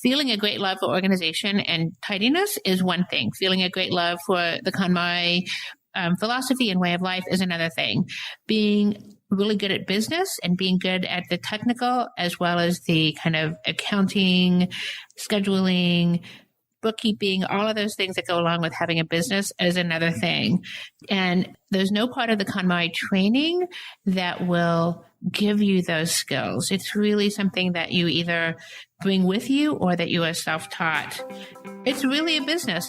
feeling a great love for organization and tidiness is one thing. Feeling a great love for the KonMari philosophy and way of life is another thing. Being really good at business and being good at the technical as well as the kind of accounting, scheduling, bookkeeping, all of those things that go along with having a business is another thing. And there's no part of the KonMari training that will give you those skills. It's really something that you either bring with you or that you are self-taught. It's really a business.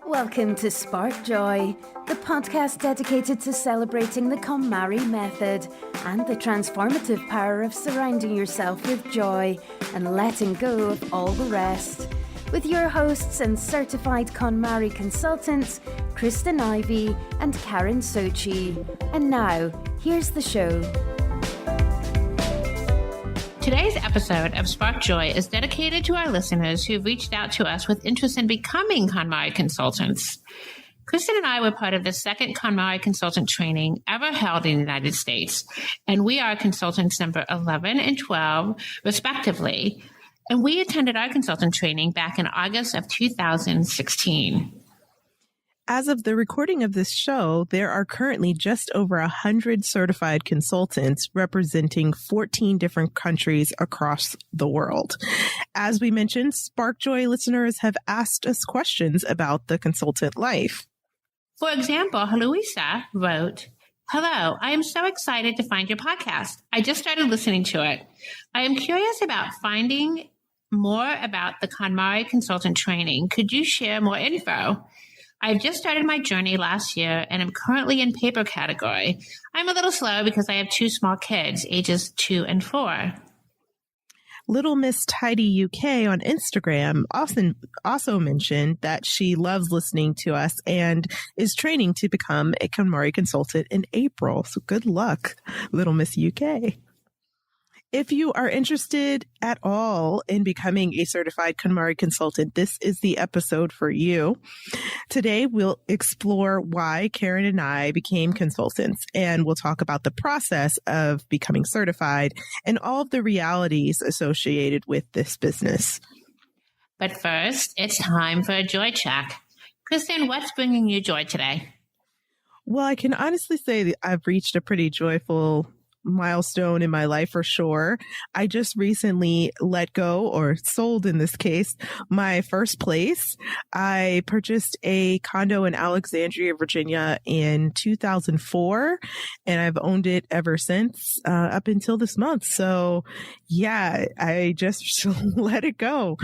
Welcome to Spark Joy, the podcast dedicated to celebrating the KonMari method and the transformative power of surrounding yourself with joy and letting go of all the rest. With your hosts and certified KonMari consultants, Kristyn Ivy and Karin Sochi. And now, here's the show. Today's episode of Spark Joy is dedicated to our listeners who've reached out to us with interest in becoming KonMari consultants. Kristyn and I were part of the second KonMari consultant training ever held in the United States, and we are consultants number 11 and 12, respectively. And we attended our consultant training back in August of 2016. As of the recording of this show, there are currently just over 100 certified consultants representing 14 different countries across the world. As we mentioned, Spark Joy listeners have asked us questions about the consultant life. For example, Luisa wrote, "Hello, I am so excited to find your podcast. I just started listening to it. I am curious about finding more about the KonMari consultant training. Could you share more info? I've just started my journey last year and am currently in paper category. I'm a little slow because I have two small kids, ages 2 and 4. Little Miss Tidy UK on Instagram also mentioned that she loves listening to us and is training to become a KonMari consultant in April. So good luck, Little Miss UK. If you are interested at all in becoming a certified KonMari consultant, this is the episode for you. Today, we'll explore why Karin and I became consultants, and we'll talk about the process of becoming certified and all of the realities associated with this business. But first, it's time for a joy check. Kristyn, what's bringing you joy today? Well, I can honestly say that I've reached a pretty joyful milestone in my life for sure. I just recently let go, or sold in this case, my first place. I purchased a condo in Alexandria, Virginia in 2004, and I've owned it ever since, up until this month. So yeah, I just let it go,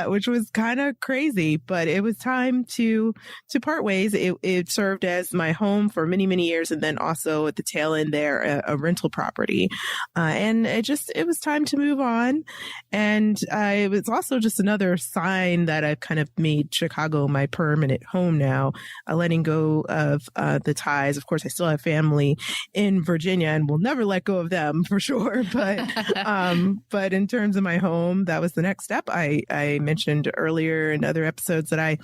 which was kind of crazy, but it was time to part ways. It served as my home for many, many years. And then also at the tail end there, a rental property. And it was time to move on. And it was also just another sign that I've kind of made Chicago my permanent home now, letting go of the ties. Of course, I still have family in Virginia and will never let go of them for sure. But in terms of my home, that was the next step. I mentioned earlier in other episodes that I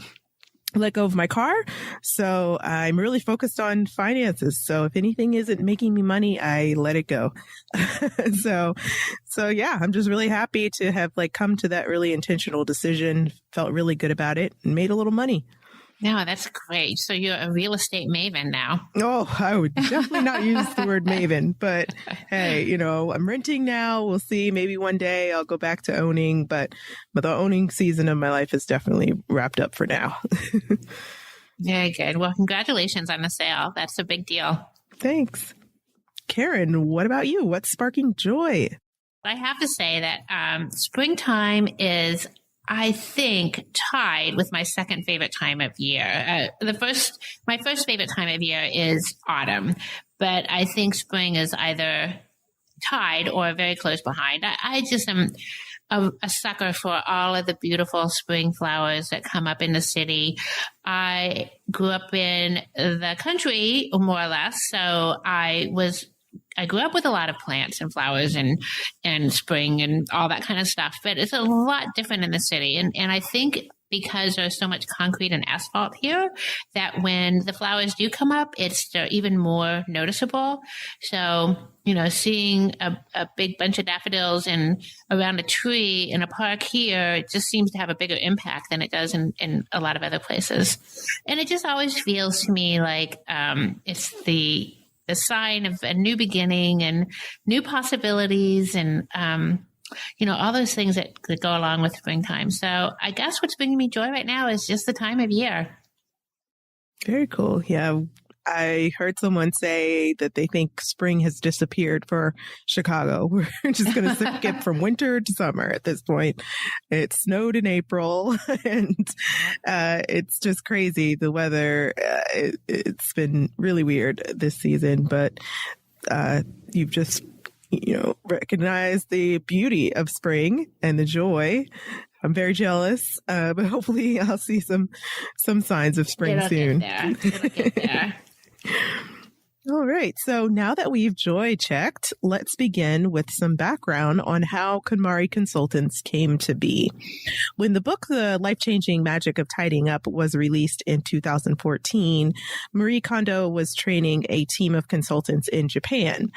let go of my car. So I'm really focused on finances. So if anything isn't making me money, I let it go. So yeah, I'm just really happy to have come to that really intentional decision, felt really good about it, and made a little money. No, that's great. So you're a real estate maven now. Oh, I would definitely not use the word maven, but hey, I'm renting now. We'll see. Maybe one day I'll go back to owning, but the owning season of my life is definitely wrapped up for now. Very good. Well, congratulations on the sale. That's a big deal. Thanks. Karin, what about you? What's sparking joy? I have to say that springtime is, I think, tied with my second favorite time of year. My first favorite time of year is autumn, but I think spring is either tied or very close behind. I just am a sucker for all of the beautiful spring flowers that come up in the city. I grew up in the country, more or less, so I grew up with a lot of plants and flowers and spring and all that kind of stuff, but it's a lot different in the city. And I think because there's so much concrete and asphalt here that when the flowers do come up, they're even more noticeable. So, seeing a big bunch of daffodils around a tree in a park here, it just seems to have a bigger impact than it does in a lot of other places. And it just always feels to me like it's the sign of a new beginning and new possibilities and, all those things that go along with springtime. So I guess what's bringing me joy right now is just the time of year. Very cool. Yeah. I heard someone say that they think spring has disappeared for Chicago. We're just going to skip from winter to summer at this point. It snowed in April and it's just crazy. The weather, it's been really weird this season, but you've just recognize the beauty of spring and the joy. I'm very jealous, but hopefully I'll see some signs of spring soon. It'll get there. All right. So now that we've joy checked, let's begin with some background on how KonMari Consultants came to be. When the book, The Life-Changing Magic of Tidying Up, was released in 2014, Marie Kondo was training a team of consultants in Japan.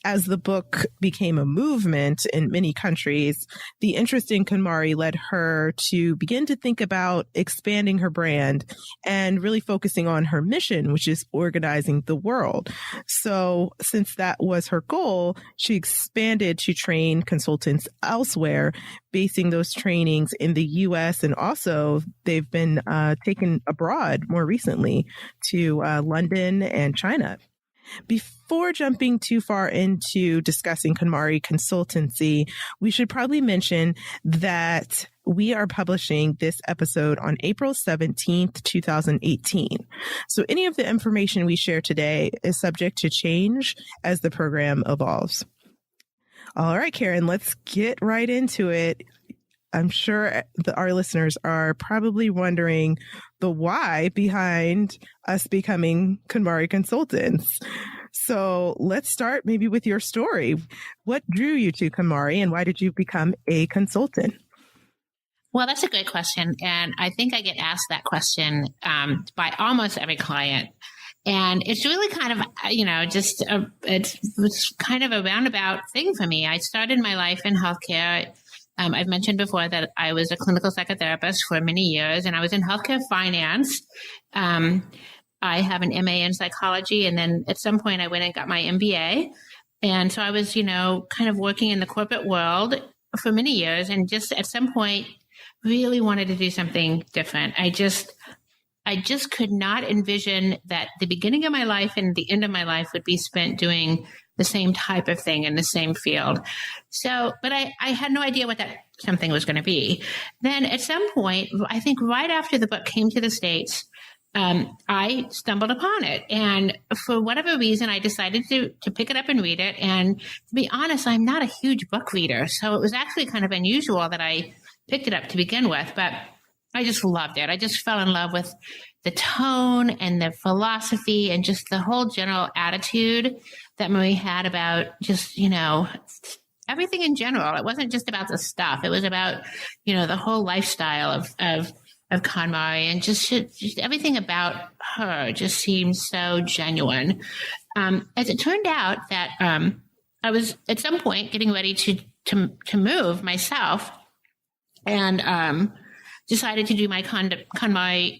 As the book became a movement in many countries, the interest in KonMari led her to begin to think about expanding her brand and really focusing on her mission, which is organizing the world. So since that was her goal, she expanded to train consultants elsewhere, basing those trainings in the U.S. and also they've been taken abroad more recently to London and China. Before jumping too far into discussing KonMari Consultancy, we should probably mention that we are publishing this episode on April 17th, 2018. So any of the information we share today is subject to change as the program evolves. All right, Karin, let's get right into it. I'm sure our listeners are probably wondering the why behind us becoming KonMari Consultants. So let's start maybe with your story. What drew you to KonMari and why did you become a consultant? Well, that's a great question. And I think I get asked that question by almost every client. And it's really kind of, it's kind of a roundabout thing for me. I started my life in healthcare. I've mentioned before that I was a clinical psychotherapist for many years, and I was in healthcare finance. I have an MA in psychology, and then at some point I went and got my MBA. And so I was, kind of working in the corporate world for many years, and just at some point really wanted to do something different. I just could not envision that the beginning of my life and the end of my life would be spent doing the same type of thing in the same field. So, but I had no idea what that something was going to be. Then at some point, I think right after the book came to the States, I stumbled upon it. And for whatever reason, I decided to pick it up and read it. And to be honest, I'm not a huge book reader. So it was actually kind of unusual that I picked it up to begin with, but I just loved it. I just fell in love with the tone and the philosophy and just the whole general attitude that Marie had about just, everything in general. It wasn't just about the stuff. It was about, the whole lifestyle of KonMari, and just everything about her just seemed so genuine. As it turned out that I was at some point getting ready to move myself, and decided to do my KonMari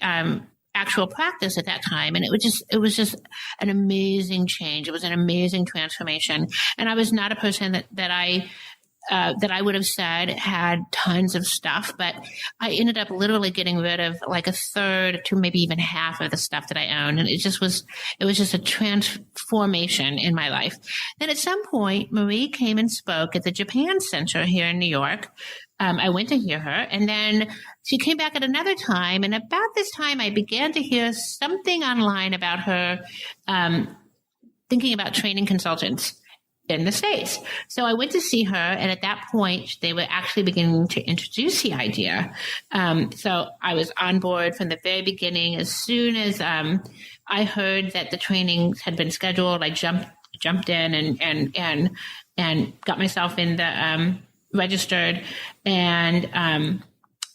actual practice at that time. And it was just an amazing change. It was an amazing transformation. And I was not a person that I would have said had tons of stuff, but I ended up literally getting rid of like a third to maybe even half of the stuff that I owned. And it was just a transformation in my life. Then at some point, Marie came and spoke at the Japan Center here in New York. I went to hear her, and then she came back at another time. And about this time, I began to hear something online about her thinking about training consultants in the States. So I went to see her, and at that point, they were actually beginning to introduce the idea. So I was on board from the very beginning. As soon as I heard that the trainings had been scheduled, I jumped in and got myself in the registered, and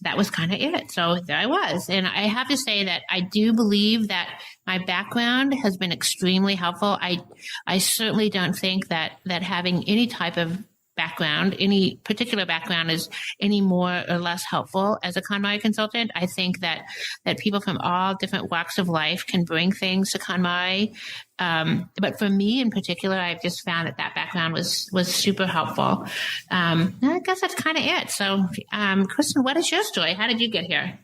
that was kind of it. So there I was. And I have to say that I do believe that my background has been extremely helpful. I certainly don't think that having any type of background, any particular background, is any more or less helpful as a KonMari consultant. I think that people from all different walks of life can bring things to KonMari. But for me in particular, I've just found that background was super helpful. I guess that's kind of it. So, Kristyn, what is your story? How did you get here?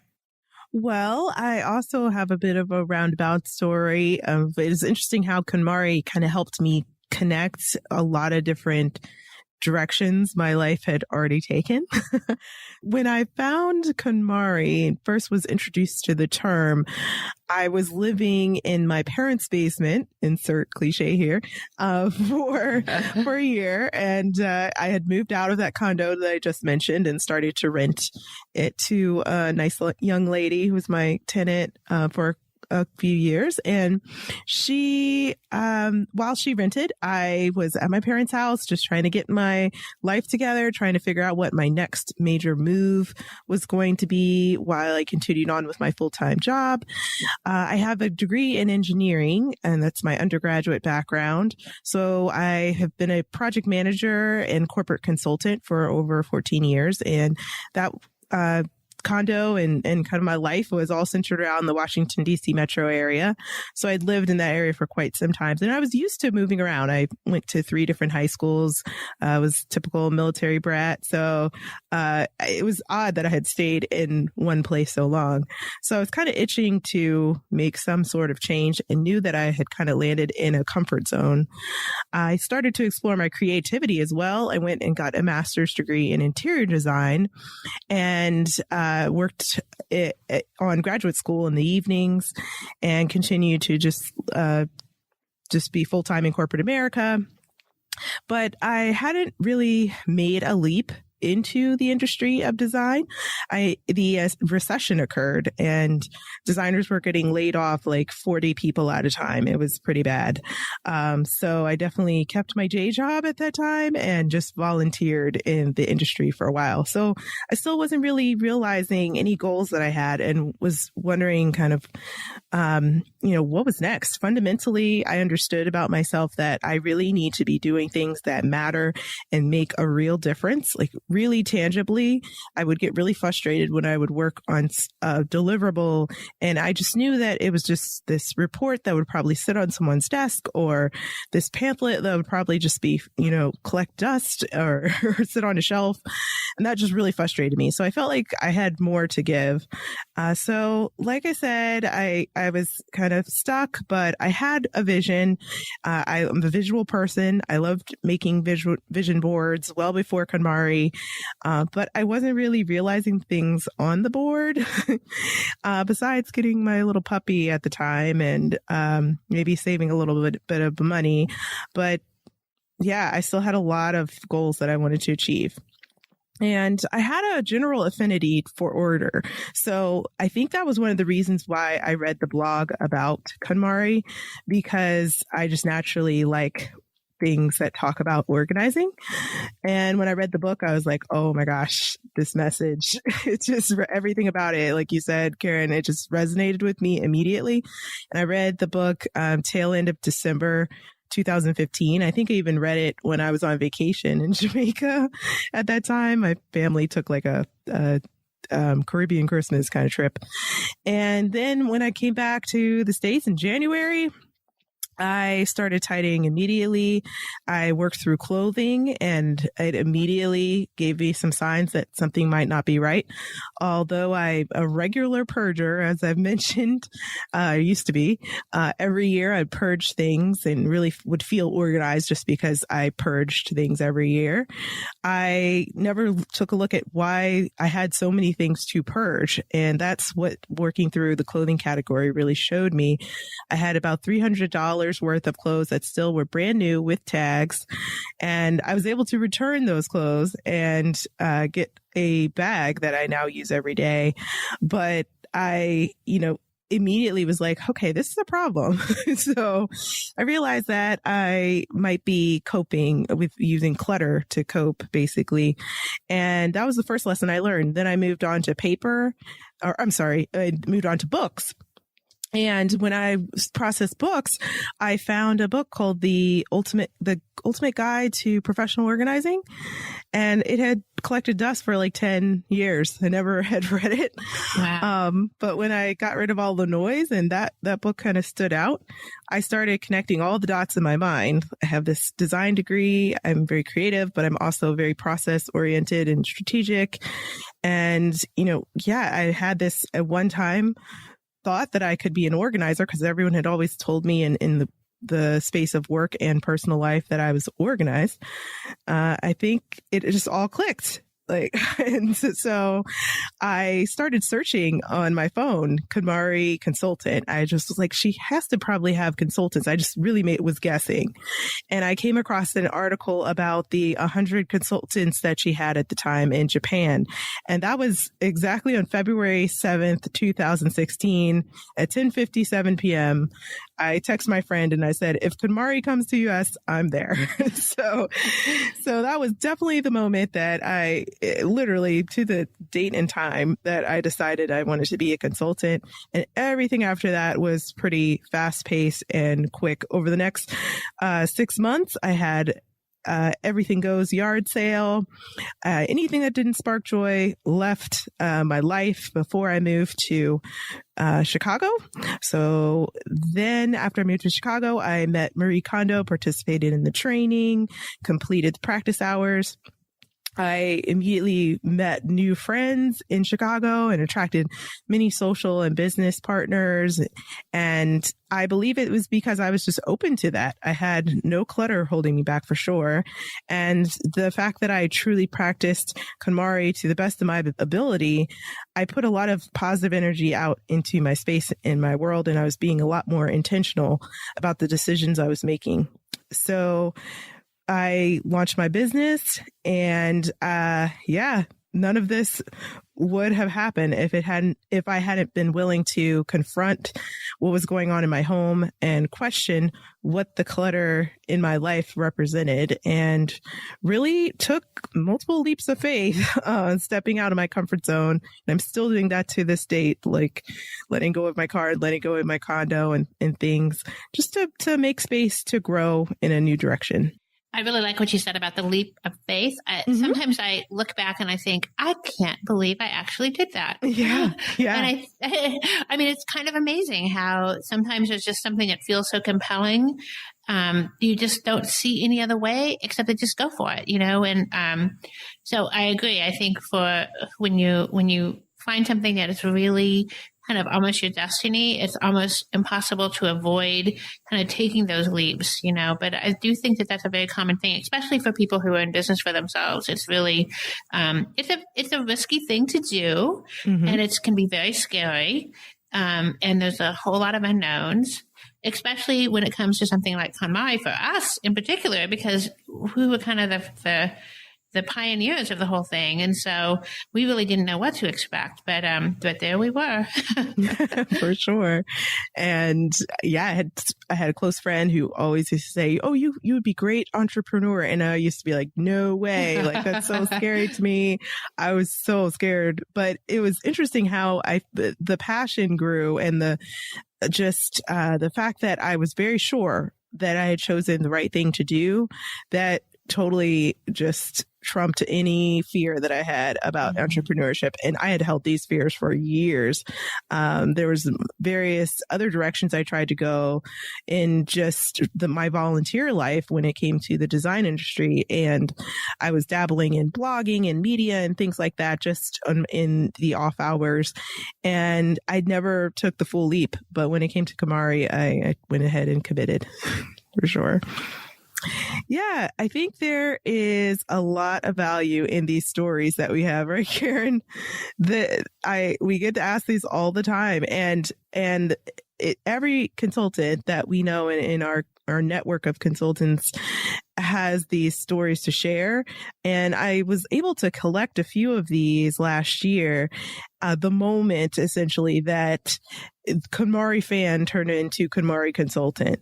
Well, I also have a bit of a roundabout story. It's interesting how KonMari kind of helped me connect a lot of different directions my life had already taken. When I found KonMari, first was introduced to the term, I was living in my parents' basement, insert cliche here, for a year. And I had moved out of that condo that I just mentioned and started to rent it to a nice young lady who was my tenant for a few years. And she, while she rented, I was at my parents' house just trying to get my life together, trying to figure out what my next major move was going to be while I continued on with my full-time job. I have a degree in engineering, and that's my undergraduate background. So I have been a project manager and corporate consultant for over 14 years. And that, condo and kind of my life was all centered around the Washington, D.C. metro area. So I'd lived in that area for quite some time. And I was used to moving around. I went to 3 different high schools. I was typical military brat. So it was odd that I had stayed in one place so long. So I was kind of itching to make some sort of change and knew that I had kind of landed in a comfort zone. I started to explore my creativity as well. I went and got a master's degree in interior design and worked on graduate school in the evenings and continued to just be full-time in corporate America. But I hadn't really made a leap into the industry of design. The recession occurred and designers were getting laid off like 40 people at a time. It was pretty bad. So I definitely kept my day job at that time and just volunteered in the industry for a while. So I still wasn't really realizing any goals that I had and was wondering kind of, what was next? Fundamentally, I understood about myself that I really need to be doing things that matter and make a real difference, like really tangibly. I would get really frustrated when I would work on a deliverable, and I just knew that it was just this report that would probably sit on someone's desk or this pamphlet that would probably just be, collect dust or sit on a shelf. And that just really frustrated me. So I felt like I had more to give. So like I said, I was kind of stuck, but I had a vision. I'm a visual person. I loved making vision boards well before KonMari. But I wasn't really realizing things on the board besides getting my little puppy at the time and maybe saving a little bit of money. But yeah, I still had a lot of goals that I wanted to achieve. And I had a general affinity for order. So I think that was one of the reasons why I read the blog about KonMari, because I just naturally like things that talk about organizing. And when I read the book, I was like, oh my gosh, this message, it's just everything about it. Like you said, Karin, it just resonated with me immediately. And I read the book tail end of December 2015. I think I even read it when I was on vacation in Jamaica at that time. My family took like a Caribbean Christmas kind of trip. And then when I came back to the States in January, I started tidying immediately. I worked through clothing and it immediately gave me some signs that something might not be right. Although I'm a regular purger, as I've mentioned, I used to be, every year I'd purge things and really would feel organized just because I purged things every year. I never took a look at why I had so many things to purge. And that's what working through the clothing category really showed me. I had about $300 worth of clothes that still were brand new with tags. And I was able to return those clothes and get a bag that I now use every day. But immediately was like, okay, this is a problem. So I realized that I might be coping with using clutter to cope, basically. And that was the first lesson I learned. Then I moved on to I moved on to books. And when I processed books, I found a book called The Ultimate Guide to Professional Organizing. And it had collected dust for like 10 years. I never had read it. Wow. But when I got rid of all the noise and that book kind of stood out, I started connecting all the dots in my mind. I have this design degree. I'm very creative, but I'm also very process oriented and strategic. And, I had this at one time thought that I could be an organizer because everyone had always told me in the space of work and personal life that I was organized. I think it just all clicked. And so I started searching on my phone, KonMari Consultant. I just was like, she has to probably have consultants. I just really was guessing. And I came across an article about the 100 consultants that she had at the time in Japan. And that was exactly on February 7th, 2016 at 10:57 p.m. I text my friend and I said, if KonMari comes to US, I'm there. So that was definitely the moment that literally to the date and time that I decided I wanted to be a consultant. And everything after that was pretty fast paced and quick. Over the next 6 months, I had Everything Goes yard sale. Anything that didn't spark joy left my life before I moved to Chicago. So then after I moved to Chicago, I met Marie Kondo, participated in the training, completed the practice hours. I immediately met new friends in Chicago and attracted many social and business partners. And I believe it was because I was just open to that. I had no clutter holding me back for sure. And the fact that I truly practiced KonMari to the best of my ability, I put a lot of positive energy out into my space in my world. And I was being a lot more intentional about the decisions I was making. So I launched my business and, none of this would have happened if I hadn't been willing to confront what was going on in my home and question what the clutter in my life represented, and really took multiple leaps of faith, stepping out of my comfort zone. And I'm still doing that to this date, like letting go of my car, letting go of my condo and things just to make space to grow in a new direction. I really like what you said about the leap of faith. Sometimes I look back and I think, I can't believe I actually did that. Yeah. And I mean, it's kind of amazing how sometimes there's just something that feels so compelling. You just don't see any other way except to just go for it, And so I agree. I think for when you find something that is really kind of almost your destiny, it's almost impossible to avoid kind of taking those leaps, but I do think that that's a very common thing, especially for people who are in business for themselves. It's really, it's a risky thing to do, and it can be very scary. And there's a whole lot of unknowns, especially when it comes to something like KonMari for us in particular, because we were kind of the pioneers of the whole thing. And so we really didn't know what to expect, but there we were. For sure. And I had a close friend who always used to say, oh, you would be great entrepreneur. And I used to be like, no way. Like, that's so scary to me. I was so scared, but it was interesting how the passion grew, and the fact that I was very sure that I had chosen the right thing to do, that totally just trumped any fear that I had about entrepreneurship. And I had held these fears for years. There was various other directions I tried to go in just my volunteer life when it came to the design industry. And I was dabbling in blogging and media and things like that, just in the off hours. And I never took the full leap. But when it came to KonMari, I went ahead and committed for sure. Yeah, I think there is a lot of value in these stories that we have, right, Karin? We get to ask these all the time, and every consultant that we know in our network of consultants has these stories to share. And I was able to collect a few of these last year, the moment essentially that KonMari fan turned into KonMari Consultant.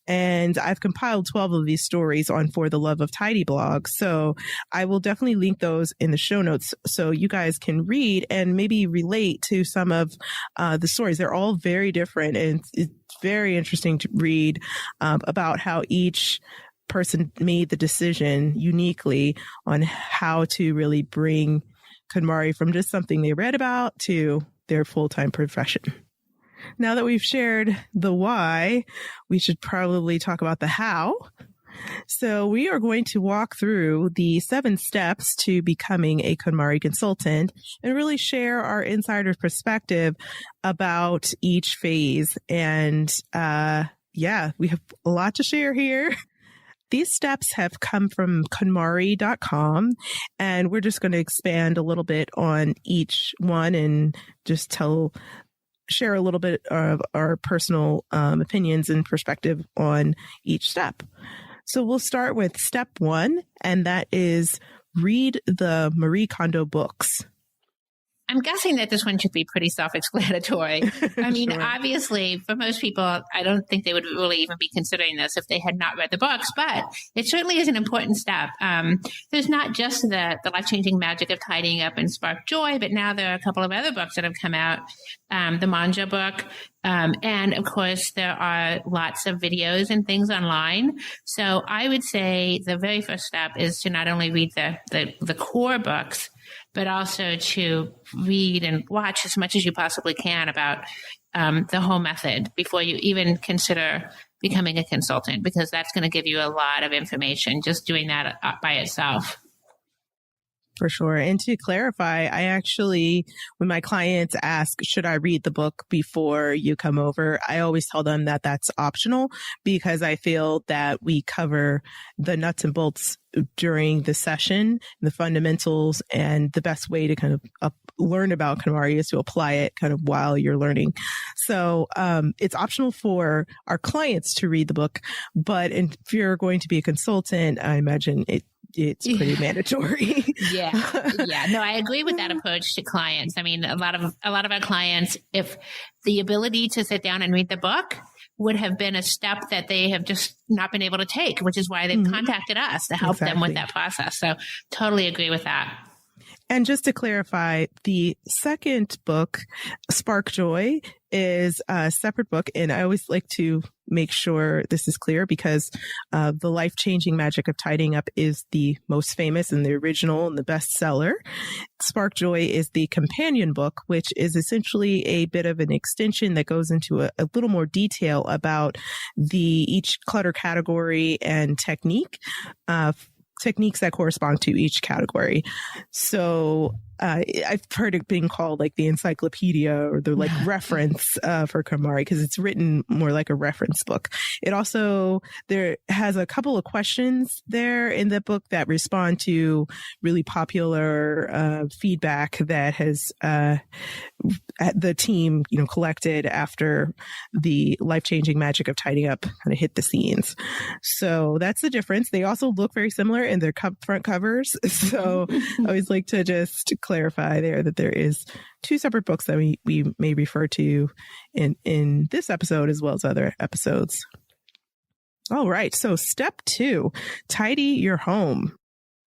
And I've compiled 12 of these stories on For the Love of Tidy blog. So I will definitely link those in the show notes so you guys can read and maybe relate to some of the stories. They're all very different, and it's very interesting to read about how each person made the decision uniquely on how to really bring KonMari from just something they read about to their full-time profession. Now that we've shared the why, we should probably talk about the how. So we are going to walk through the 7 steps to becoming a KonMari consultant and really share our insider perspective about each phase. And we have a lot to share here. These steps have come from KonMari.com, and we're just going to expand a little bit on each one and just share a little bit of our personal opinions and perspective on each step. So we'll start with step 1, and that is read the Marie Kondo books. I'm guessing that this one should be pretty self-explanatory. I mean, Sure. Obviously, for most people, I don't think they would really even be considering this if they had not read the books, but it certainly is an important step. There's not just the life-changing magic of tidying up and spark joy, but now there are a couple of other books that have come out. The Manja book, and of course, there are lots of videos and things online. So I would say the very first step is to not only read the core books, but also to read and watch as much as you possibly can about the whole method before you even consider becoming a consultant, because that's going to give you a lot of information just doing that by itself. For sure. And to clarify, I actually, when my clients ask, should I read the book before you come over? I always tell them that that's optional, because I feel that we cover the nuts and bolts during the session, the fundamentals, and the best way to kind of learn about KonMari is to apply it kind of while you're learning. So it's optional for our clients to read the book, but if you're going to be a consultant, I imagine it's pretty mandatory. Yeah. No, I agree with that approach to clients. I mean, a lot of our clients, if the ability to sit down and read the book would have been a step that they have just not been able to take, which is why they've contacted us to help them with that process. So totally agree with that. And just to clarify, the second book, Spark Joy, is a separate book. And I always like to make sure this is clear, because the life-changing magic of tidying up is the most famous and the original and the bestseller. Spark Joy is the companion book, which is essentially a bit of an extension that goes into a little more detail about each clutter category and techniques that correspond to each category. So I've heard it being called like the encyclopedia or the like reference for KonMari, because it's written more like a reference book. It also, there has a couple of questions there in the book that respond to really popular feedback that has the team, collected after the life-changing magic of tidying up kind of hit the scenes. So that's the difference. They also look very similar in their front covers. So I always like to just clarify there that there is 2 separate books that we may refer to in this episode as well as other episodes. All right. So step 2, tidy your home.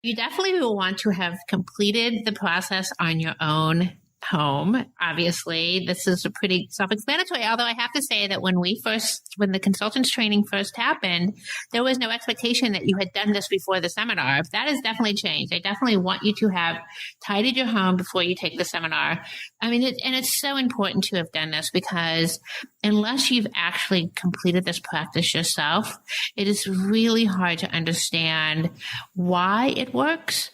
You definitely will want to have completed the process on your own home. Obviously, this is a pretty self-explanatory, although I have to say that when the consultants training first happened, there was no expectation that you had done this before the seminar. That has definitely changed. They definitely want you to have tidied your home before you take the seminar. I mean, it's so important to have done this, because unless you've actually completed this practice yourself, it is really hard to understand why it works,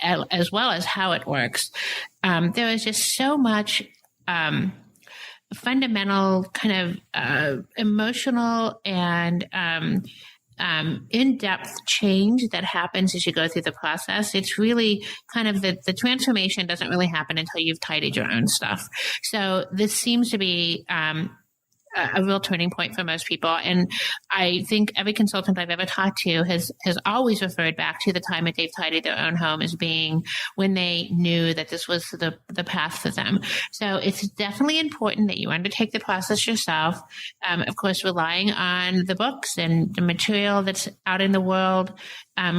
as well as how it works. There is just so much fundamental kind of emotional and in-depth change that happens as you go through the process. It's really kind of the transformation doesn't really happen until you've tidied your own stuff. So this seems to be a real turning point for most people. And I think every consultant I've ever talked to has always referred back to the time that they've tidied their own home as being when they knew that this was the path for them. So it's definitely important that you undertake the process yourself. Of course, relying on the books and the material that's out in the world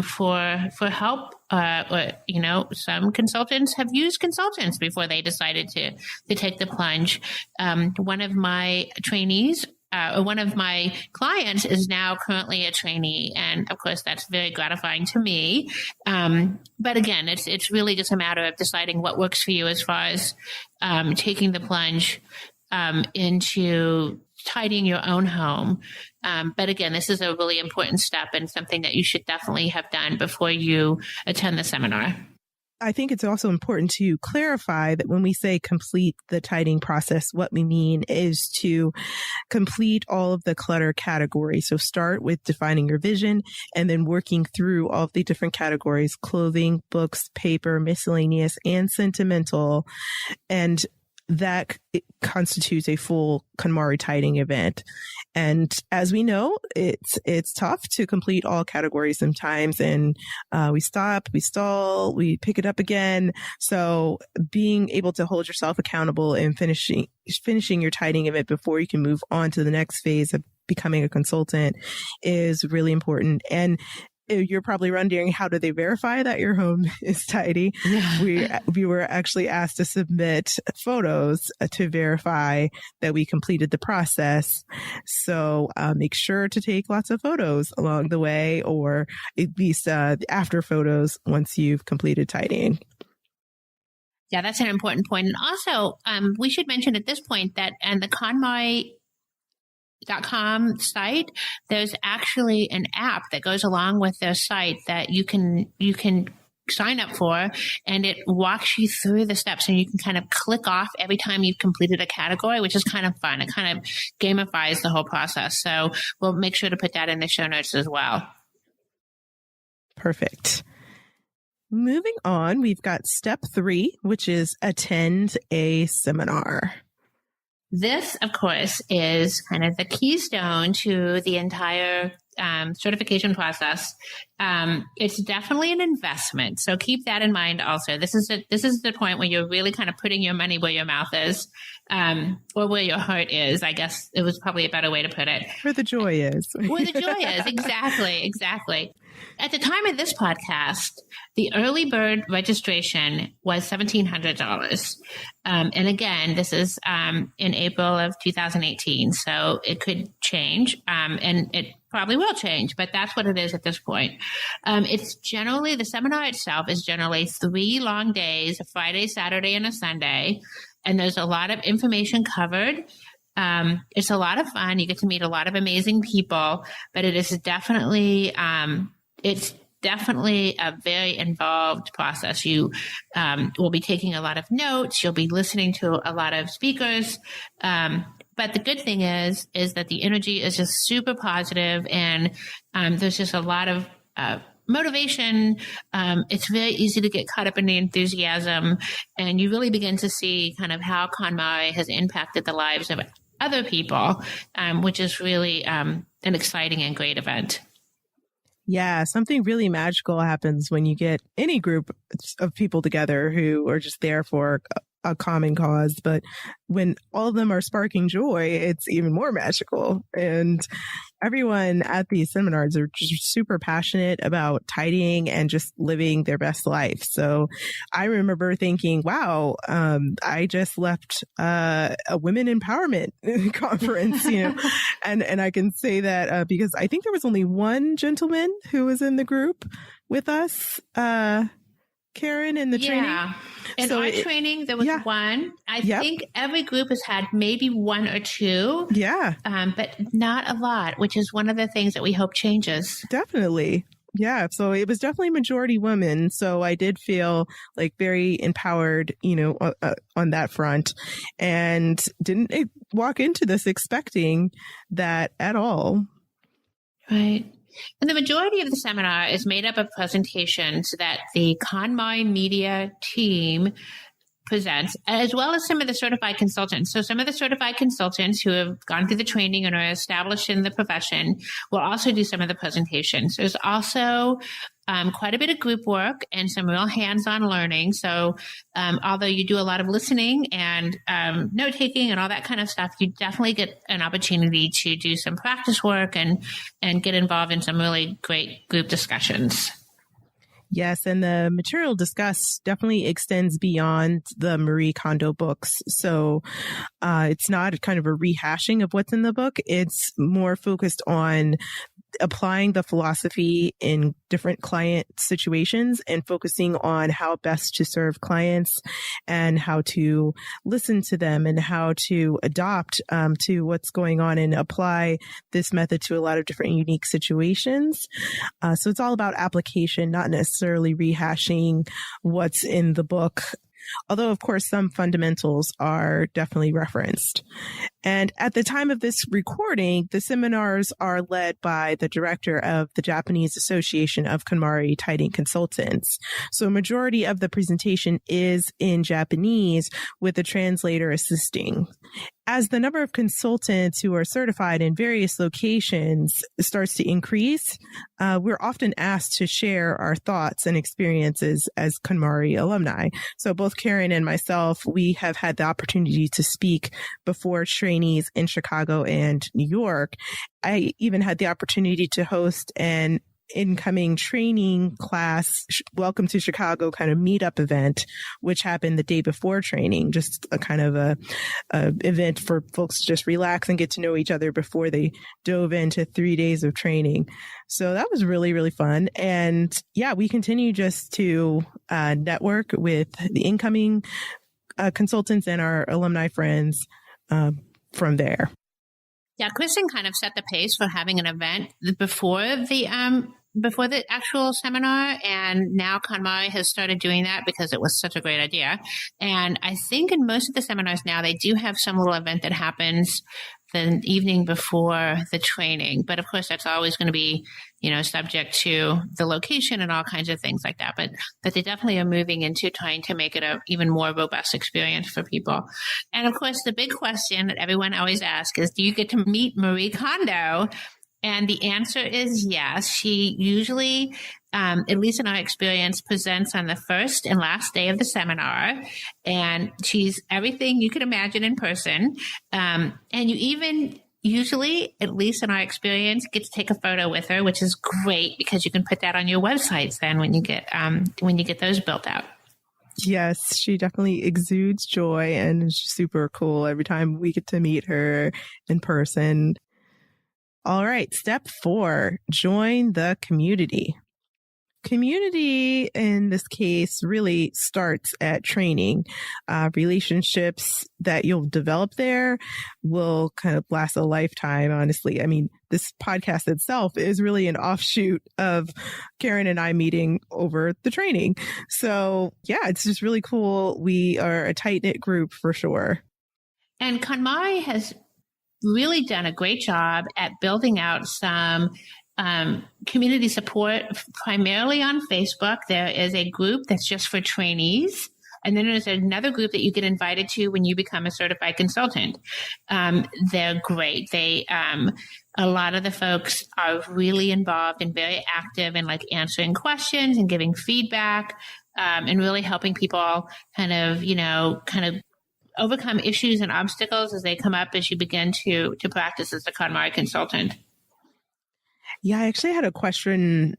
for help. Or, some consultants have used consultants before they decided to take the plunge. One of my trainees, one of my clients is now currently a trainee. And of course, that's very gratifying to me. But again, it's really just a matter of deciding what works for you as far as taking the plunge into tidying your own home. But again, this is a really important step and something that you should definitely have done before you attend the seminar. I think it's also important to clarify that when we say complete the tidying process, what we mean is to complete all of the clutter categories. So start with defining your vision and then working through all of the different categories: clothing, books, paper, miscellaneous, and sentimental. And that constitutes a full KonMari tidying event. And as we know, it's tough to complete all categories sometimes. And we stop, we stall, we pick it up again. So being able to hold yourself accountable and finishing your tidying event before you can move on to the next phase of becoming a consultant is really important. And you're probably wondering, how do they verify that your home is tidy? Yeah. We were actually asked to submit photos to verify that we completed the process. So make sure to take lots of photos along the way, or at least after photos once you've completed tidying. Yeah, that's an important point. And also, we should mention at this point that and the KonMari.com site, there's actually an app that goes along with their site that you can sign up for, and it walks you through the steps, and you can kind of click off every time you've completed a category, which is kind of fun. It kind of gamifies the whole process. So we'll make sure to put that in the show notes as well. Perfect. Moving on, we've got step 3, which is attend a seminar. This, of course, is kind of the keystone to the entire certification process. It's definitely an investment, so keep that in mind. Also, this is the point where you're really kind of putting your money where your mouth is, or where your heart is. I guess it was probably a better way to put it. Where the joy is. Where the joy is, exactly. At the time of this podcast, the early bird registration was $1,700. And again, this is in April of 2018, so it could change, and it probably will change, but that's what it is at this point. It's generally, the seminar itself is generally 3 long days, a Friday, Saturday, and a Sunday, and there's a lot of information covered. It's a lot of fun. You get to meet a lot of amazing people, but it is definitely a very involved process. You will be taking a lot of notes. You'll be listening to a lot of speakers. But the good thing is that the energy is just super positive, and there's just a lot of motivation. It's very easy to get caught up in the enthusiasm, and you really begin to see kind of how KonMari has impacted the lives of other people, which is really an exciting and great event. Yeah, something really magical happens when you get any group of people together who are just there for a common cause. But when all of them are sparking joy, it's even more magical. And everyone at these seminars are just super passionate about tidying and just living their best life. So I remember thinking, wow, I just left a women empowerment conference, and I can say that because I think there was only one gentleman who was in the group with us, Karin, in the training. In our training, there was one. I think every group has had maybe 1 or 2. Yeah. But not a lot, which is one of the things that we hope changes. Definitely. Yeah. So it was definitely majority women. So I did feel like very empowered, on that front, and didn't walk into this expecting that at all. Right. And the majority of the seminar is made up of presentations that the KonMari media team presents, as well as some of the certified consultants. So some of the certified consultants who have gone through the training and are established in the profession will also do some of the presentations. There's also quite a bit of group work and some real hands-on learning. So although you do a lot of listening and note-taking and all that kind of stuff, you definitely get an opportunity to do some practice work and get involved in some really great group discussions. Yes, and the material discussed definitely extends beyond the Marie Kondo books. So it's not kind of a rehashing of what's in the book. It's more focused on applying the philosophy in different client situations and focusing on how best to serve clients and how to listen to them and how to adopt to what's going on and apply this method to a lot of different unique situations. So it's all about application, not necessarily rehashing what's in the book. Although, of course, some fundamentals are definitely referenced. And at the time of this recording, the seminars are led by the director of the Japanese Association of KonMari Consultants. So a majority of the presentation is in Japanese with a translator assisting. As the number of consultants who are certified in various locations starts to increase, we're often asked to share our thoughts and experiences as KonMari alumni. So both Karin and myself, we have had the opportunity to speak before trainees in Chicago and New York. I even had the opportunity to host an incoming training class, Welcome to Chicago kind of meetup event, which happened the day before training, just a kind of a event for folks to just relax and get to know each other before they dove into 3 days of training. So that was really, really fun. And yeah, we continue just to network with the incoming consultants and our alumni friends from there. Yeah, Kristyn kind of set the pace for having an event before the actual seminar, and now KonMari has started doing that because it was such a great idea. And I think in most of the seminars now, they do have some little event that happens the evening before the training. But of course, that's always going to be, subject to the location and all kinds of things like that. But they definitely are moving into trying to make it a even more robust experience for people. And of course, the big question that everyone always asks is, do you get to meet Marie Kondo? And the answer is yes. She usually, at least in our experience, presents on the first and last day of the seminar. And she's everything you could imagine in person. And you even usually, at least in our experience, get to take a photo with her, which is great because you can put that on your websites then when you get those built out. Yes, she definitely exudes joy and is super cool every time we get to meet her in person. All right. Step 4, join the community. Community in this case really starts at training. Relationships that you'll develop there will kind of last a lifetime, honestly. I mean, this podcast itself is really an offshoot of Karin and I meeting over the training. So yeah, it's just really cool. We are a tight-knit group for sure. And KonMari has really done a great job at building out some community support, primarily on Facebook. There is a group that's just for trainees. And then there's another group that you get invited to when you become a certified consultant. They're great. A lot of the folks are really involved and very active in answering questions and giving feedback, and really helping people kind of overcome issues and obstacles as they come up as you begin to practice as a KonMari consultant. Yeah, I actually had a question.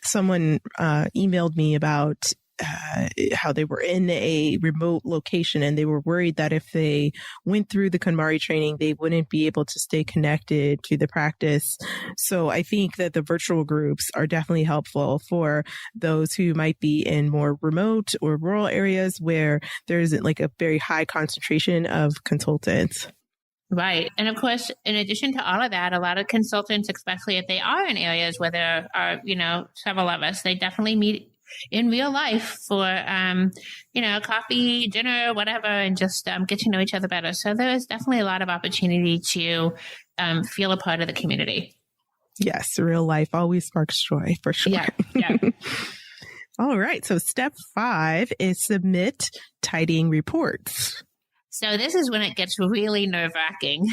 Someone emailed me about how they were in a remote location and they were worried that if they went through the KonMari training, they wouldn't be able to stay connected to the practice. So I think that the virtual groups are definitely helpful for those who might be in more remote or rural areas where there isn't a very high concentration of consultants. Right. And of course, in addition to all of that, a lot of consultants, especially if they are in areas where there are, several of us, they definitely meet in real life for, coffee, dinner, whatever, and just get to know each other better. So there is definitely a lot of opportunity to feel a part of the community. Yes. Real life always sparks joy for sure. Yeah. All right. So step 5 is submit tidying reports. So this is when it gets really nerve-wracking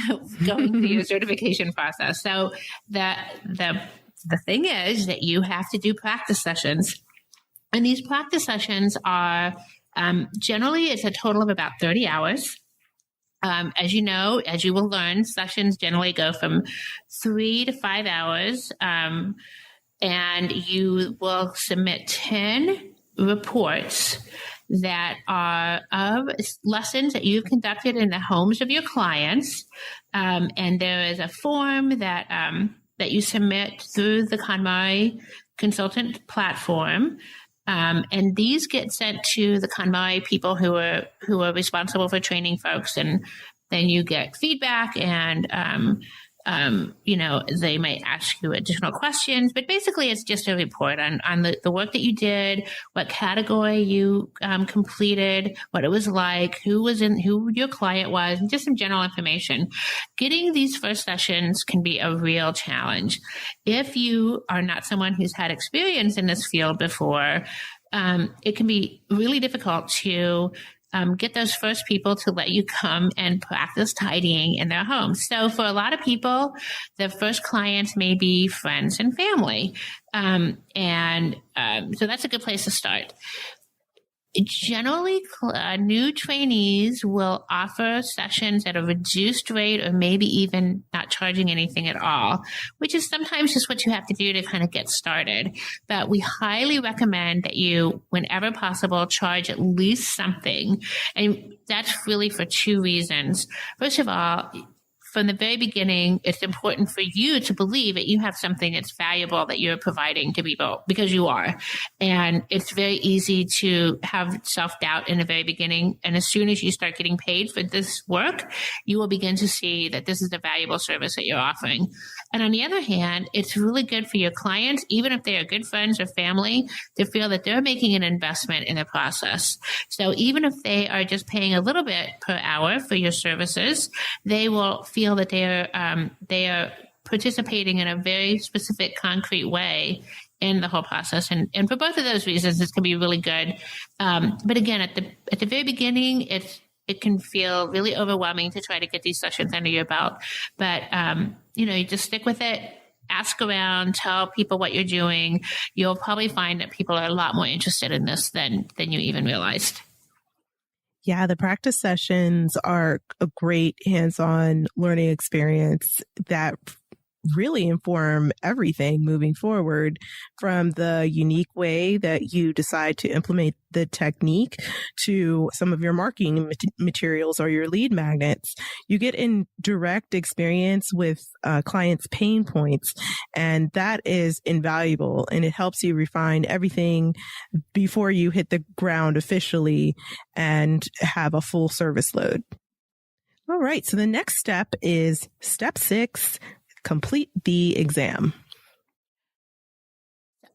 going through your certification process. So the thing is that you have to do practice sessions. And these practice sessions are generally it's a total of about 30 hours. As you know, as you will learn, sessions generally go from 3 to 5 hours. And you will submit 10 reports that are of lessons that you've conducted in the homes of your clients. And there is a form that you submit through the KonMari Consultant platform. And these get sent to the KonMari people who are responsible for training folks. And then you get feedback and, they might ask you additional questions, but basically it's just a report on the work that you did, what category you completed, what it was like, who your client was, and just some general information. Getting these first sessions can be a real challenge. If you are not someone who's had experience in this field before, it can be really difficult to get those first people to let you come and practice tidying in their homes. So for a lot of people, the first clients may be friends and family. So that's a good place to start. Generally, new trainees will offer sessions at a reduced rate or maybe even not charging anything at all, which is sometimes just what you have to do to kind of get started. But we highly recommend that you, whenever possible, charge at least something. And that's really for 2 reasons. First of all, from the very beginning, it's important for you to believe that you have something that's valuable that you're providing to people, because you are. And it's very easy to have self-doubt in the very beginning. And as soon as you start getting paid for this work, you will begin to see that this is a valuable service that you're offering. And on the other hand, it's really good for your clients, even if they are good friends or family, to feel that they're making an investment in the process. So even if they are just paying a little bit per hour for your services, they will feel that they are participating in a very specific, concrete way in the whole process. And for both of those reasons, this can be really good. But again, at the very beginning, it can feel really overwhelming to try to get these sessions under your belt. But you just stick with it. Ask around, tell people what you're doing. You'll probably find that people are a lot more interested in this than you even realized. Yeah, the practice sessions are a great hands-on learning experience that really inform everything moving forward, from the unique way that you decide to implement the technique to some of your marketing materials or your lead magnets. You get in direct experience with clients' pain points, and that is invaluable, and it helps you refine everything before you hit the ground officially and have a full service load. All right, so the next step is step 6, complete the exam.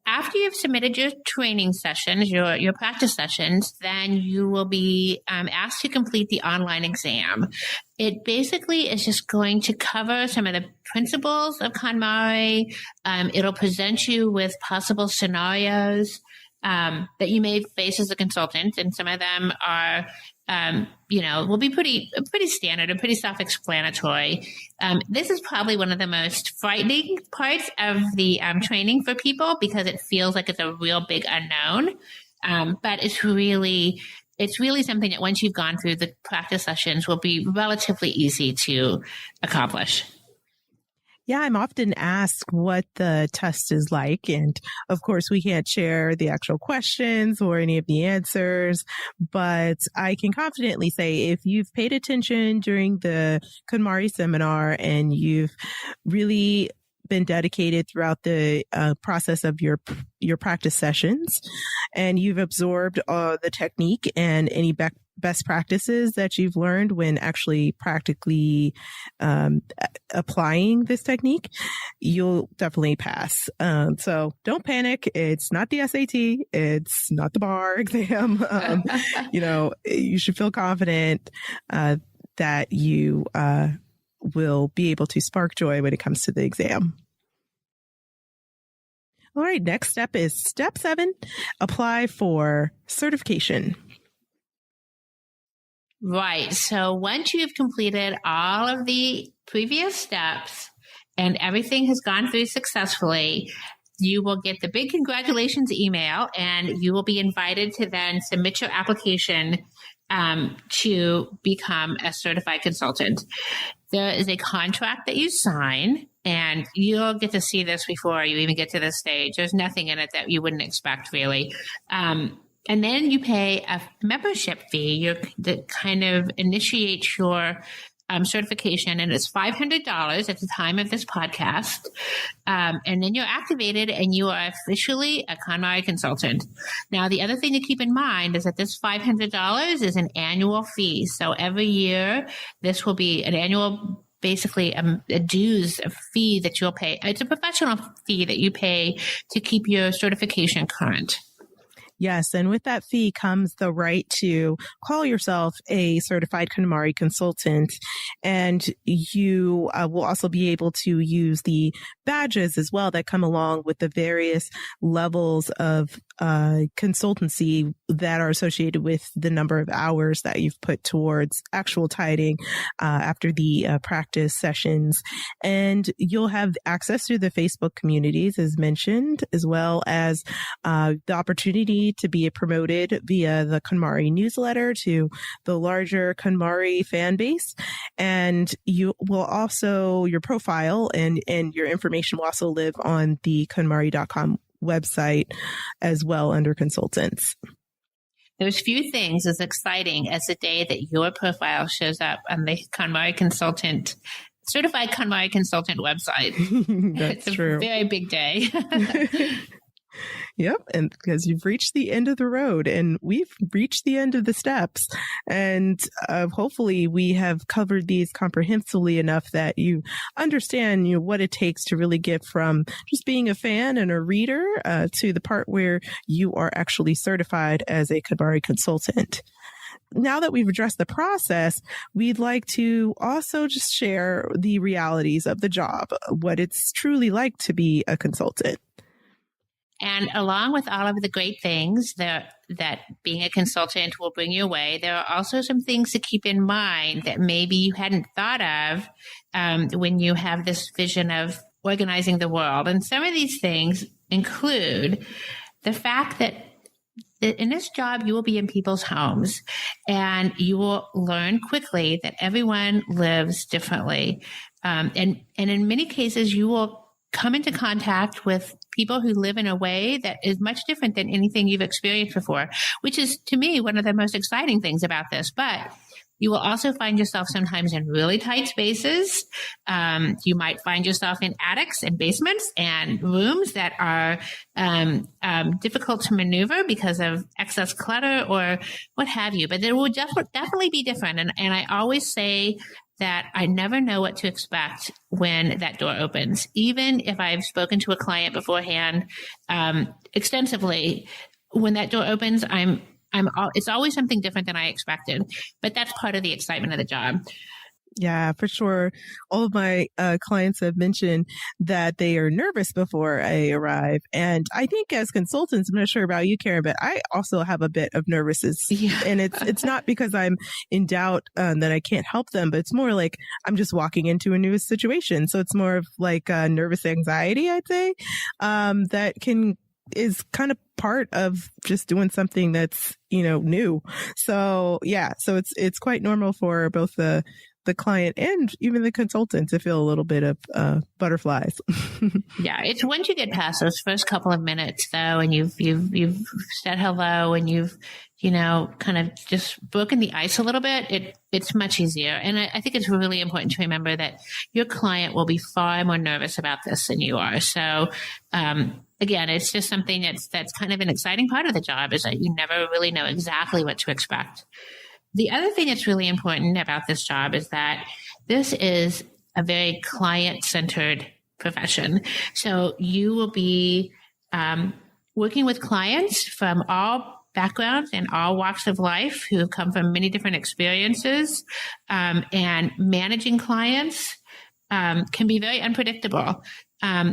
After you've submitted your training sessions, your practice sessions, then you will be asked to complete the online exam. It basically is just going to cover some of the principles of KonMari. It'll present you with possible scenarios that you may face as a consultant, and some of them are will be pretty standard and pretty self-explanatory. This is probably one of the most frightening parts of the training for people, because it feels like it's a real big unknown. But it's really something that once you've gone through the practice sessions will be relatively easy to accomplish. Yeah, I'm often asked what the test is like. And of course, we can't share the actual questions or any of the answers, but I can confidently say if you've paid attention during the KonMari seminar and you've really been dedicated throughout the process of your practice sessions, and you've absorbed the technique and any best practices that you've learned when actually practically applying this technique, you'll definitely pass. So don't panic. It's not the SAT. It's not the bar exam. You should feel confident that you will be able to spark joy when it comes to the exam. All right. Next step is step 7, apply for certification. Right. So once you've completed all of the previous steps and everything has gone through successfully, you will get the big congratulations email, and you will be invited to then submit your application to become a certified consultant. There is a contract that you sign, and you'll get to see this before you even get to this stage. There's nothing in it that you wouldn't expect, really. And then you pay a membership fee that kind of initiates your certification, and it's $500 at the time of this podcast. And then you're activated and you are officially a KonMari consultant. Now, the other thing to keep in mind is that this $500 is an annual fee. So every year, this will be an annual, basically a dues, a fee that you'll pay. It's a professional fee that you pay to keep your certification current. Yes. And with that fee comes the right to call yourself a certified KonMari consultant. And you will also be able to use the badges as well that come along with the various levels of consultancy that are associated with the number of hours that you've put towards actual tidying after the practice sessions. And you'll have access to the Facebook communities, as mentioned, as well as the opportunity to be promoted via the KonMari newsletter to the larger KonMari fan base. And you will also, your profile and your information will also live on the KonMari.com website as well under consultants. There's few things as exciting as the day that your profile shows up on the KonMari Consultant, certified KonMari Consultant website. That's it's true. A very big day. Yep. And because you've reached the end of the road, and we've reached the end of the steps, and hopefully we have covered these comprehensively enough that you understand what it takes to really get from just being a fan and a reader to the part where you are actually certified as a KonMari consultant. Now that we've addressed the process, we'd like to also just share the realities of the job, what it's truly like to be a consultant. And along with all of the great things that being a consultant will bring your way, there are also some things to keep in mind that maybe you hadn't thought of when you have this vision of organizing the world. And some of these things include the fact that in this job, you will be in people's homes, and you will learn quickly that everyone lives differently. And in many cases, you will come into contact with people who live in a way that is much different than anything you've experienced before, which is, to me, one of the most exciting things about this. But you will also find yourself sometimes in really tight spaces. You might find yourself in attics and basements and rooms that are difficult to maneuver because of excess clutter or what have you. But there will definitely be different. And I always say that I never know what to expect when that door opens. Even if I've spoken to a client beforehand extensively, when that door opens, it's always something different than I expected. But that's part of the excitement of the job. Yeah, for sure. All of my clients have mentioned that they are nervous before I arrive. And I think as consultants, I'm not sure about you, Karen, but I also have a bit of nervousness. Yeah. And it's not because I'm in doubt that I can't help them, but it's more like I'm just walking into a new situation. So it's more of like nervous anxiety, I'd say, that is kind of part of just doing something that's, new. So yeah, so it's quite normal for both the client and even the consultant to feel a little bit of butterflies. Yeah, it's once you get past those first couple of minutes though, and you've said hello and you've kind of just broken the ice a little bit, it's much easier. And I think it's really important to remember that your client will be far more nervous about this than you are. So again, it's just something that's kind of an exciting part of the job, is that you never really know exactly what to expect. The other thing that's really important about this job is that this is a very client-centered profession. So you will be working with clients from all backgrounds and all walks of life who have come from many different experiences, and managing clients can be very unpredictable.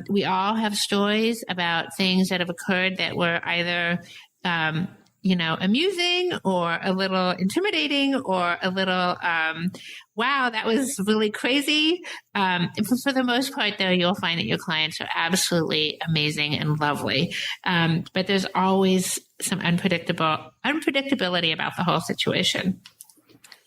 We all have stories about things that have occurred that were either, amusing or a little intimidating or a little, wow, that was really crazy. For the most part, though, you'll find that your clients are absolutely amazing and lovely. But there's always some unpredictability about the whole situation.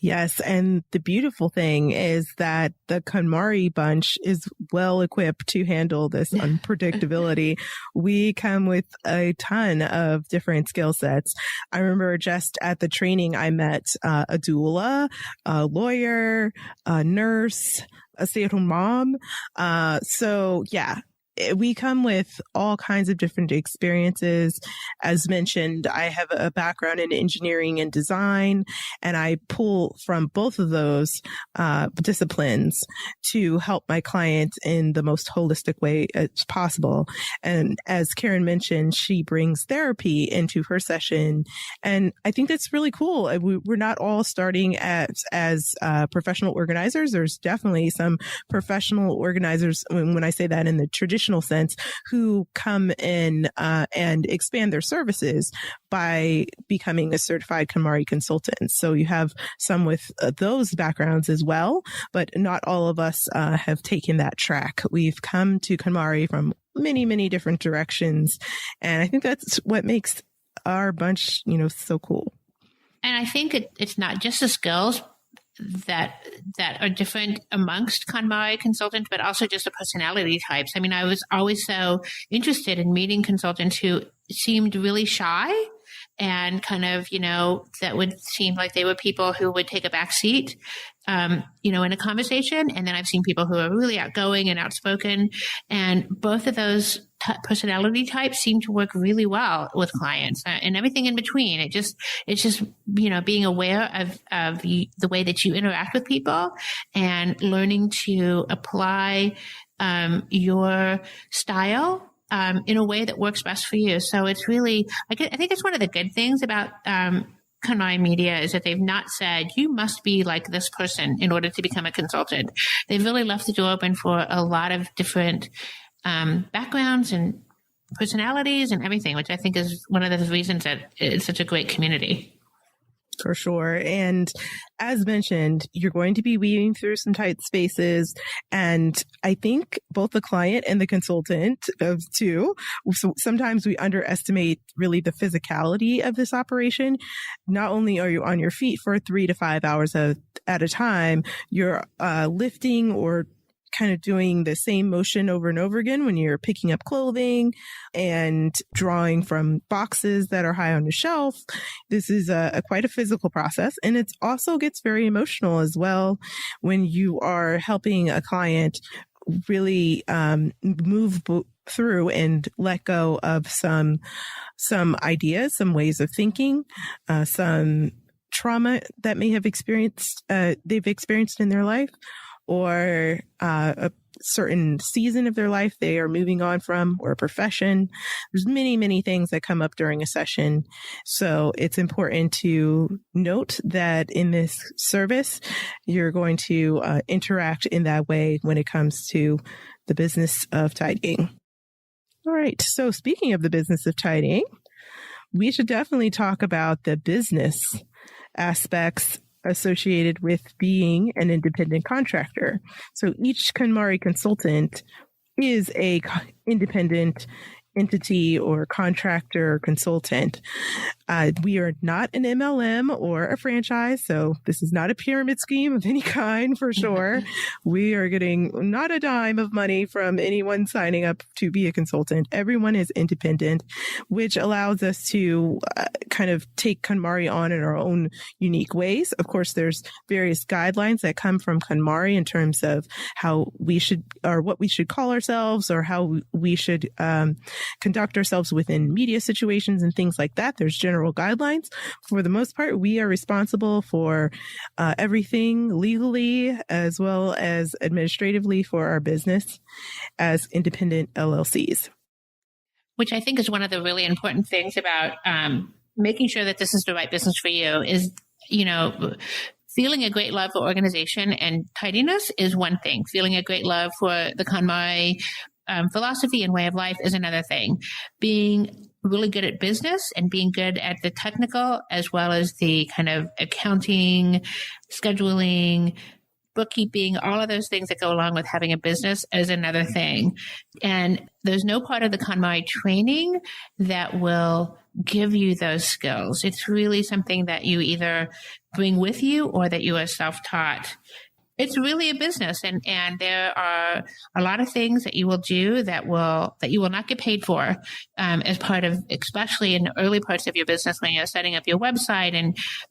Yes. And the beautiful thing is that the KonMari bunch is well equipped to handle this unpredictability. We come with a ton of different skill sets. I remember just at the training, I met a doula, a lawyer, a nurse, a stay-at-home mom. So yeah. We come with all kinds of different experiences. As mentioned, I have a background in engineering and design, and I pull from both of those disciplines to help my clients in the most holistic way as possible. And as Karin mentioned, she brings therapy into her session. And I think that's really cool. We're not all starting as professional organizers. There's definitely some professional organizers, when I say that in the traditional sense, who come in and expand their services by becoming a certified KonMari consultant. So you have some with those backgrounds as well, but not all of us have taken that track. We've come to KonMari from many, many different directions. And I think that's what makes our bunch, so cool. And I think it's not just the skills that are different amongst KonMari consultants, but also just the personality types. I mean, I was always so interested in meeting consultants who seemed really shy and kind of, that would seem like they were people who would take a back seat, in a conversation. And then I've seen people who are really outgoing and outspoken. And both of those personality types seem to work really well with clients and everything in between. It's just, being aware of the way that you interact with people and learning to apply your style in a way that works best for you. So it's really, I think it's one of the good things about KonMari Media is that they've not said, you must be like this person in order to become a consultant. They've really left the door open for a lot of different backgrounds and personalities and everything, which I think is one of the reasons that it's such a great community. For sure. And as mentioned, you're going to be weaving through some tight spaces. And I think both the client and the consultant too, so sometimes we underestimate really the physicality of this operation. Not only are you on your feet for 3 to 5 hours at a time, you're lifting or kind of doing the same motion over and over again when you're picking up clothing and drawing from boxes that are high on the shelf. This is quite a physical process. And it also gets very emotional as well when you are helping a client really move through and let go of some ideas, some ways of thinking, some trauma that may have they've experienced in their life, or a certain season of their life they are moving on from, or a profession. There's many, many things that come up during a session. So it's important to note that in this service, you're going to interact in that way when it comes to the business of tidying. All right. So speaking of the business of tidying, we should definitely talk about the business aspects associated with being an independent contractor. So each KonMari consultant is a independent entity or contractor or consultant. We are not an MLM or a franchise, so this is not a pyramid scheme of any kind for sure. We are getting not a dime of money from anyone signing up to be a consultant. Everyone is independent, which allows us to kind of take KonMari on in our own unique ways. Of course, there's various guidelines that come from KonMari in terms of how we should, or what we should call ourselves, or how we should conduct ourselves within media situations and things like that. There's general guidelines. For the most part, we are responsible for everything legally as well as administratively for our business as independent LLCs. Which I think is one of the really important things about making sure that this is the right business for you is, feeling a great love for organization and tidiness is one thing. Feeling a great love for the KonMari philosophy and way of life is another thing. Being really good at business and being good at the technical as well as the kind of accounting, scheduling, bookkeeping, all of those things that go along with having a business is another thing. And there's no part of the KonMari training that will give you those skills. It's really something that you either bring with you or that you are self-taught. It's really a business, and there are a lot of things that you will do that you will not get paid for as part of, especially in the early parts of your business when you're setting up your website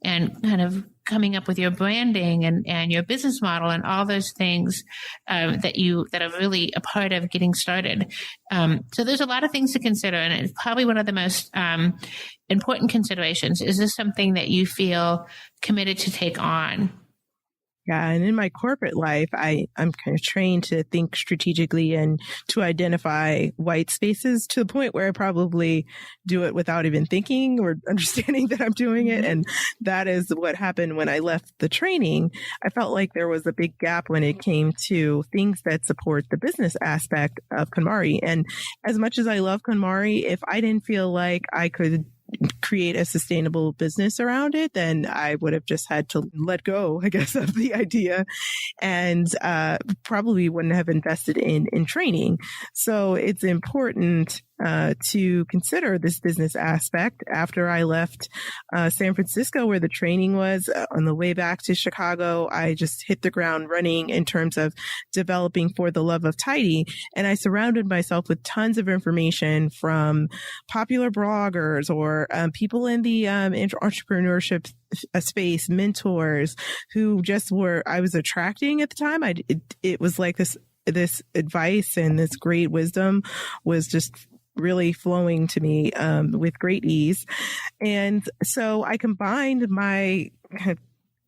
and kind of coming up with your branding and your business model and all those things that are really a part of getting started. So there's a lot of things to consider, and it's probably one of the most important considerations. Is this something that you feel committed to take on? Yeah. And in my corporate life, I'm kind of trained to think strategically and to identify white spaces to the point where I probably do it without even thinking or understanding that I'm doing it. And that is what happened when I left the training. I felt like there was a big gap when it came to things that support the business aspect of KonMari. And as much as I love KonMari, if I didn't feel like I could create a sustainable business around it, then I would have just had to let go, I guess, of the idea and probably wouldn't have invested in training. So it's important to consider this business aspect. After I left San Francisco, where the training was, on the way back to Chicago, I just hit the ground running in terms of developing For the Love of Tidy. And I surrounded myself with tons of information from popular bloggers or people in the entrepreneurship space, mentors who just I was attracting at the time. It was like this advice and this great wisdom was just really flowing to me with great ease. And so I combined my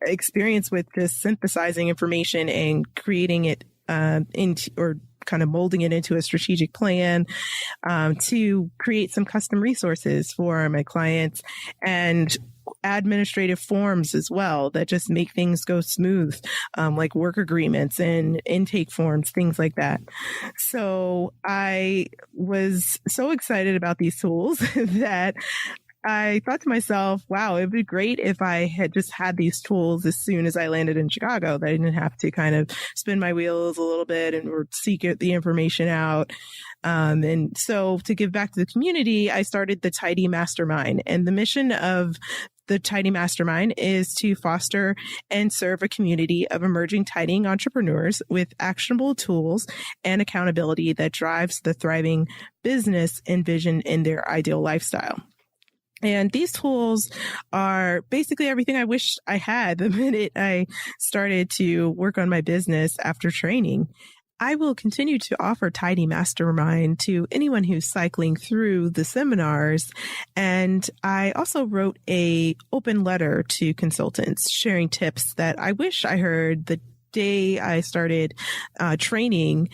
experience with just synthesizing information and creating it or kind of molding it into a strategic plan to create some custom resources for my clients and administrative forms as well that just make things go smooth, like work agreements and intake forms, things like that. So I was so excited about these tools that I thought to myself, wow, it'd be great if I had just had these tools as soon as I landed in Chicago, that I didn't have to kind of spin my wheels a little bit and seek the information out. And so to give back to the community, I started the Tidy Mastermind. And the mission of the Tidy Mastermind is to foster and serve a community of emerging tidying entrepreneurs with actionable tools and accountability that drives the thriving business envisioned in their ideal lifestyle. And these tools are basically everything I wish I had the minute I started to work on my business after training. I will continue to offer Tidy Mastermind to anyone who's cycling through the seminars. And I also wrote an open letter to consultants sharing tips that I wish I heard the day I started training.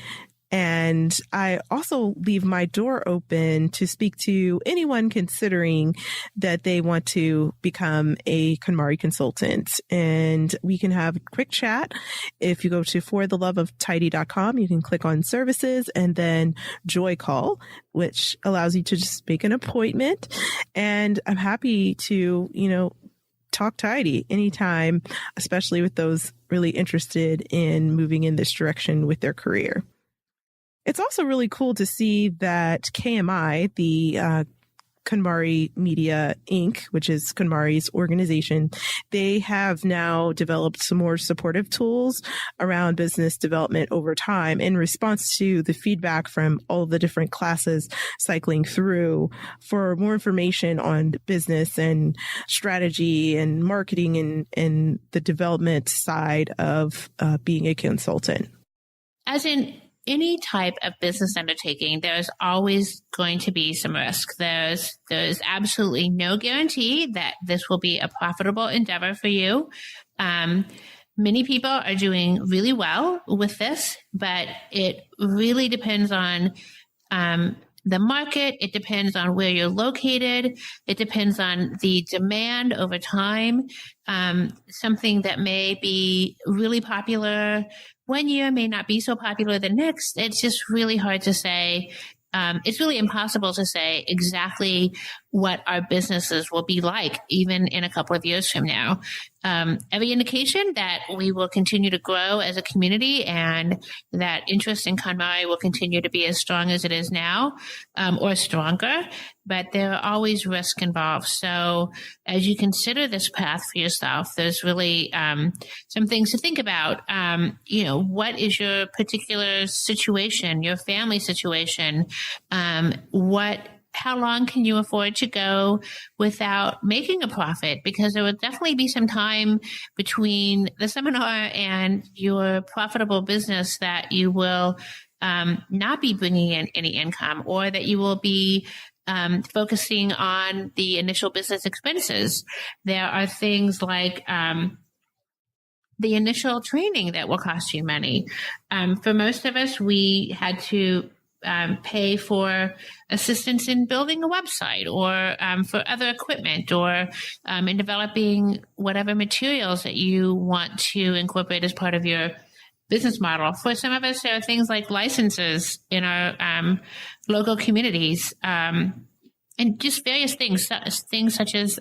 And I also leave my door open to speak to anyone considering that they want to become a KonMari consultant. And we can have a quick chat. If you go to fortheloveoftidy.com, you can click on services and then Joy Call, which allows you to just make an appointment. And I'm happy to, talk tidy anytime, especially with those really interested in moving in this direction with their career. It's also really cool to see that KMI, the KonMari Media Inc., which is KonMari's organization, they have now developed some more supportive tools around business development over time in response to the feedback from all the different classes cycling through for more information on business and strategy and marketing and the development side of being a consultant. As in any type of business undertaking, there's always going to be some risk. There's absolutely no guarantee that this will be a profitable endeavor for you. Many people are doing really well with this, but it really depends on the market. It depends on where you're located. It depends on the demand over time. Something that may be really popular one year may not be so popular the next. It's just really hard to say. It's really impossible to say exactly what our businesses will be like, even in a couple of years from now. Every indication that we will continue to grow as a community and that interest in KonMari will continue to be as strong as it is now, or stronger, but there are always risks involved. So as you consider this path for yourself, there's really some things to think about. What is your particular situation, your family situation? How long can you afford to go without making a profit? Because there will definitely be some time between the seminar and your profitable business that you will not be bringing in any income, or that you will be focusing on the initial business expenses. There are things like the initial training that will cost you money. For most of us, we had to pay for assistance in building a website, or for other equipment, or in developing whatever materials that you want to incorporate as part of your business model. For some of us, there are things like licenses in our local communities, and just various things such as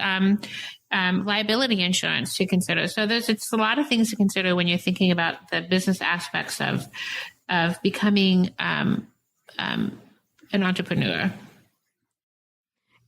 liability insurance to consider. So it's a lot of things to consider when you're thinking about the business aspects of becoming an entrepreneur.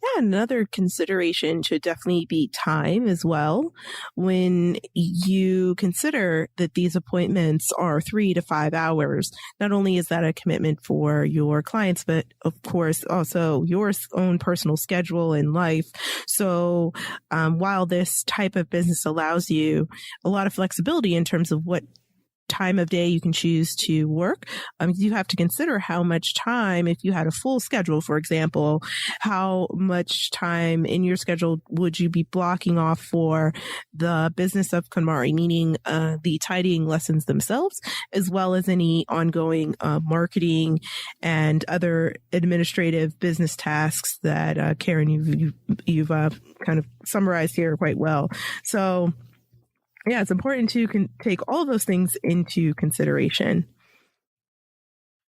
Yeah, another consideration should definitely be time as well. When you consider that these appointments are 3 to 5 hours, not only is that a commitment for your clients, but of course also your own personal schedule and life. So while this type of business allows you a lot of flexibility in terms of what time of day you can choose to work, you have to consider how much time, if you had a full schedule, for example, how much time in your schedule would you be blocking off for the business of KonMari, meaning the tidying lessons themselves, as well as any ongoing marketing and other administrative business tasks that Karin, you've kind of summarized here quite well. So yeah, it's important to take all of those things into consideration.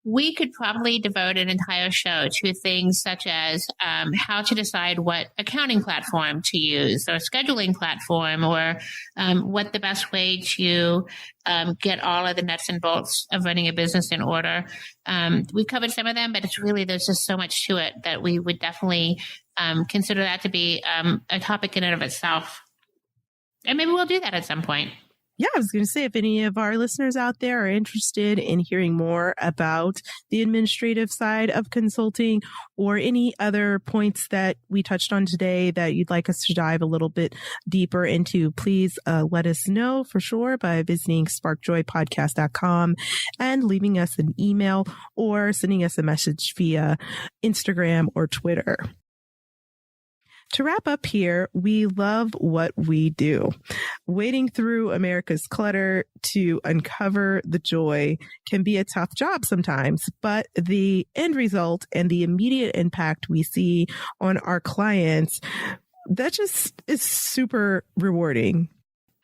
We could probably devote an entire show to things such as how to decide what accounting platform to use, or scheduling platform, or what the best way to get all of the nuts and bolts of running a business in order. We've covered some of them, but there's just so much to it that we would definitely consider that to be a topic in and of itself. And maybe we'll do that at some point. Yeah, I was going to say, if any of our listeners out there are interested in hearing more about the administrative side of consulting, or any other points that we touched on today that you'd like us to dive a little bit deeper into, please let us know for sure by visiting sparkjoypodcast.com and leaving us an email or sending us a message via Instagram or Twitter. To wrap up here, we love what we do. Wading through America's clutter to uncover the joy can be a tough job sometimes, but the end result and the immediate impact we see on our clients, that just is super rewarding.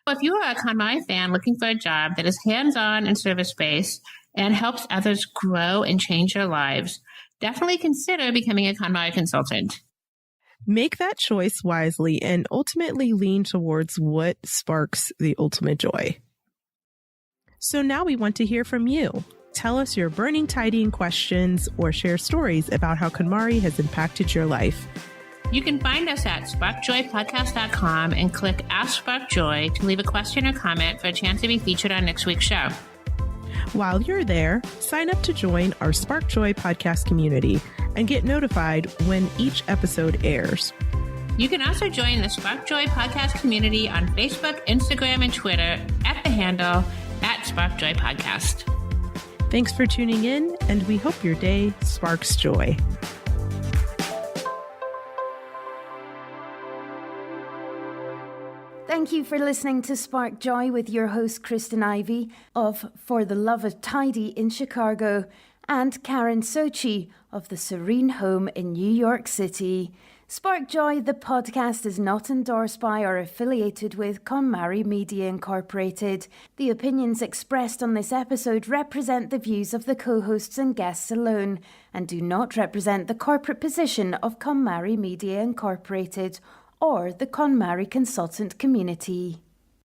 If you are a KonMari fan looking for a job that is hands-on and service-based and helps others grow and change their lives, definitely consider becoming a KonMari consultant. Make that choice wisely and ultimately lean towards what sparks the ultimate joy. So now we want to hear from you. Tell us your burning tidying questions or share stories about how KonMari has impacted your life. You can find us at sparkjoypodcast.com and click Ask Spark Joy to leave a question or comment for a chance to be featured on next week's show. While you're there, sign up to join our Spark Joy podcast community and get notified when each episode airs. You can also join the Spark Joy podcast community on Facebook, Instagram, and Twitter at the handle @SparkJoyPodcast. Thanks for tuning in, and we hope your day sparks joy. Thank you for listening to Spark Joy with your host, Kristyn Ivy of For the Love of Tidy in Chicago, and Karen Sochi of the Serene Home in New York City. Spark Joy, the podcast, is not endorsed by or affiliated with KonMari Media Incorporated. The opinions expressed on this episode represent the views of the co-hosts and guests alone and do not represent the corporate position of KonMari Media Incorporated or the KonMari Consultant community.